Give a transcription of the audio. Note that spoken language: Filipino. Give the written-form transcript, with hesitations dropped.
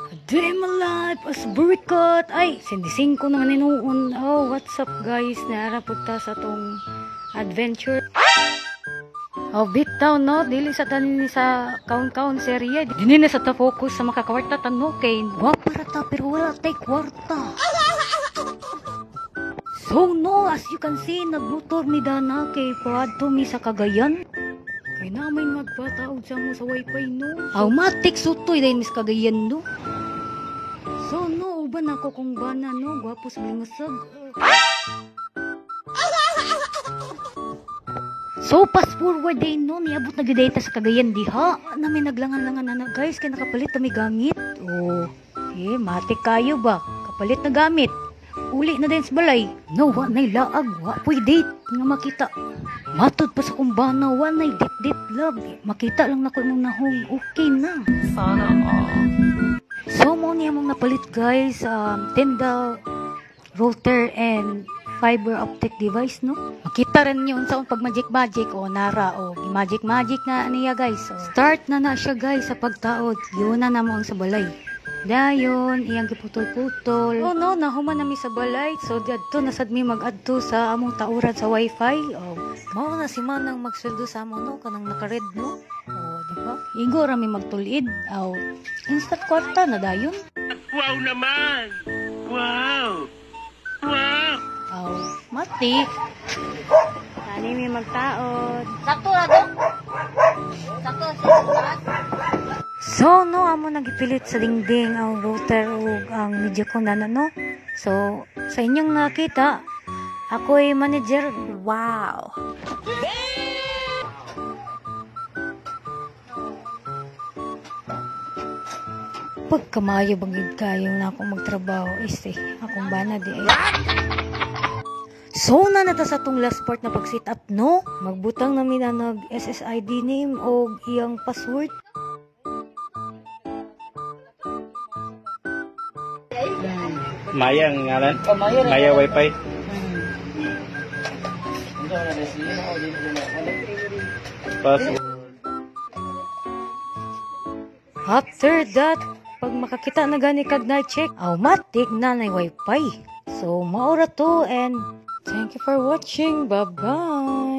Day my life as burikot. Ay, sindising ko naman inuun. Oh, what's up guys? Naarapod ta sa tong adventure. Oh, bitaw no, dili sa tanin sa kaun-kaun serye. Dili na sa ta focus sa makakwarta tanno kay guwapa ra ta pero wala tay kwarta. So no, as you can see, nagmotor mi dana kay paadto mi sa Cagayan. Kay namin magpataog sa mo sa wifi no. Automatic sutoy dahil mis Cagayan no. So no, uban ako kung bana no, gwapo sa lingasag. So fast forward day no, niabot na gidata sa Cagayan diha. Nami naglangan-langan na guys, kay nakapalit na may gamit. Oh, matik kayo ba? Kapalit na gamit. Uli na din sa balay. No, wa na'y laag, wa po'y date nga makita. Matod pa sa kumbana, wa na'y date love. Makita lang na ko imong nahong, okay na. Sana So mo niya mong napalit guys, tenda, router and fiber optic device no. Makita rin yun sa pag magic o nara o magic nga niya guys. So, start na siya guys sa pagtaod. Yun na mo ang sa balay. Dayon, iyang giputol-putol. Oh no, nahuman nami sa balay. So diadto nasad mi mag-adto sa among tauran sa wifi. Oh, mao na si manang magsuldo sa amo no kanang naka-red no. Oh, di ba? Igo ra mi magtulid. Oh, instant kwarta na dayon. Wow naman. Wow. Oh, mati. Ani mi magtaod. Sakto na do. Sakto sa So, no, amo nagipilit sa dingding ang router o ang media ko na no. So, sa inyong nakita, ako ay manager. Wow! Pagkamayo bangid kayo na akong magtrabaho, akong bana di ay. So, na nata sa tong last part na pag-sit up, no? Magbutang namin na nag-SSID name o iyang password. Maya ang ngalan? Oh, Maya wifi. Password. After that, pag makakita na gani kag na-check, automatic na wifi. So, maura to and thank you for watching. Bye-bye!